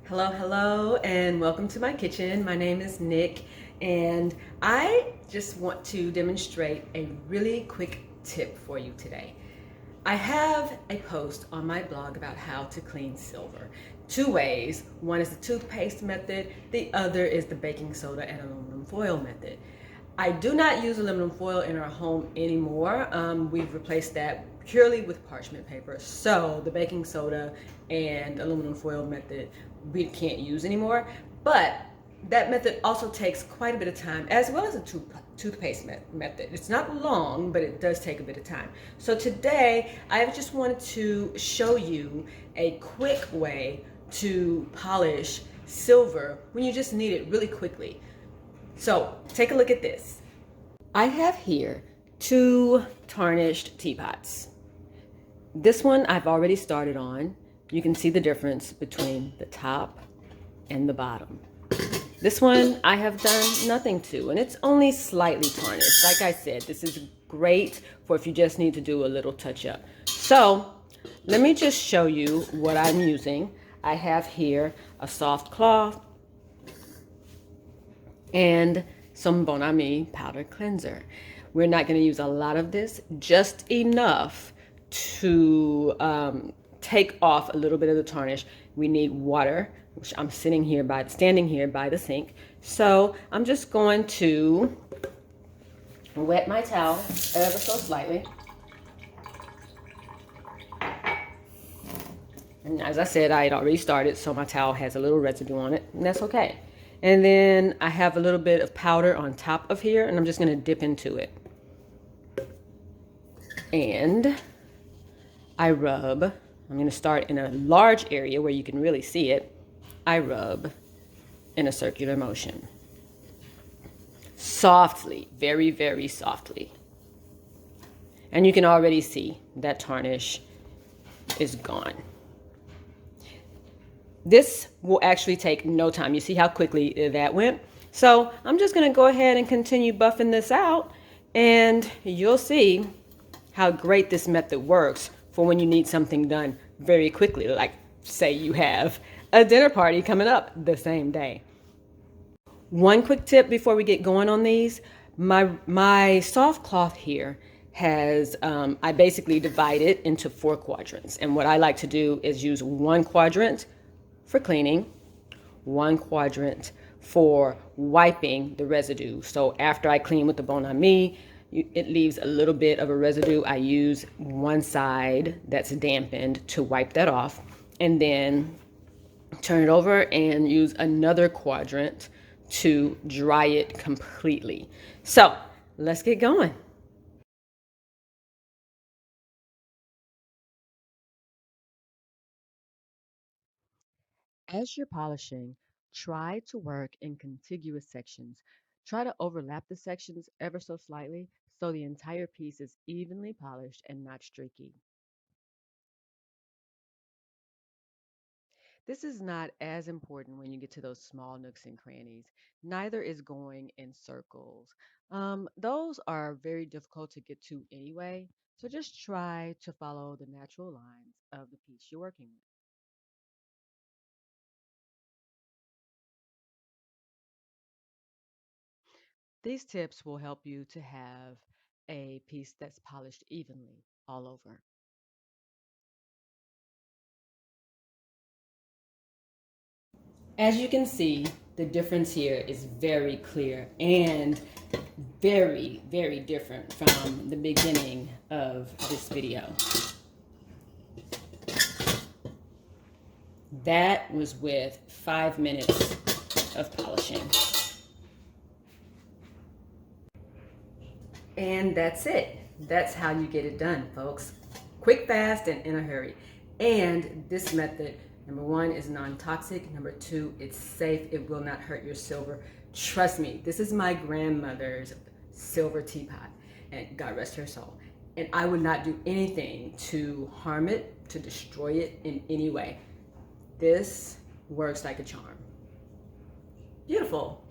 Hello, hello, and welcome to my kitchen. My name is Nick, and I just want to demonstrate a really quick tip for you today. I have a post on my blog about how to clean silver. Two ways. One is the toothpaste method, the other is the baking soda and aluminum foil method. I do not use aluminum foil in our home anymore. We've replaced that purely with parchment paper. So the baking soda and aluminum foil method we can't use anymore. But that method also takes quite a bit of time, as well as a toothpaste method. It's not long, but it does take a bit of time. So today, I just wanted to show you a quick way to polish silver when you just need it really quickly. So take a look at this. I have here two tarnished teapots. This one I've already started on. You can see the difference between the top and the bottom. This one I have done nothing to, and it's only slightly tarnished. Like I said, this is great for if you just need to do a little touch up. So let me just show you what I'm using. I have here a soft cloth and some Bon Ami powder cleanser. We're not going to use a lot of this, just enough to take off a little bit of the tarnish. We need water, which I'm standing here by the sink. So I'm just going to wet my towel ever so slightly. And as I said, I had already started, so my towel has a little residue on it, and that's okay. And then I have a little bit of powder on top of here, and I'm just going to dip into it. And I rub. I'm going to start in a large area where you can really see it. I rub in a circular motion. Softly, very, very softly. And you can already see that tarnish is gone. This will actually take no time. You see how quickly that went? So I'm just going to go ahead and continue buffing this out, and you'll see how great this method works for when you need something done very quickly, like say you have a dinner party coming up the same day. One quick tip before we get going on these, my soft cloth here has, I basically divide it into 4 quadrants. And what I like to do is use one quadrant for cleaning, one quadrant for wiping the residue. So after I clean with the Bon Ami, it leaves a little bit of a residue. I use one side that's dampened to wipe that off, and then turn it over and use another quadrant to dry it completely. So let's get going. As you're polishing, try to work in contiguous sections. Try to overlap the sections ever so slightly so the entire piece is evenly polished and not streaky. This is not as important when you get to those small nooks and crannies. Neither is going in circles. Those are very difficult to get to anyway, so just try to follow the natural lines of the piece you're working with. These tips will help you to have a piece that's polished evenly all over. As you can see, the difference here is very clear and very, very different from the beginning of this video. That was with 5 minutes of polishing. And that's it. That's how you get it done, folks. Quick, fast, and in a hurry. And this method, number 1, is non-toxic. Number 2, it's safe. It will not hurt your silver. Trust me, this is my grandmother's silver teapot, and God rest her soul. And I would not do anything to harm it, to destroy it in any way. This works like a charm. Beautiful.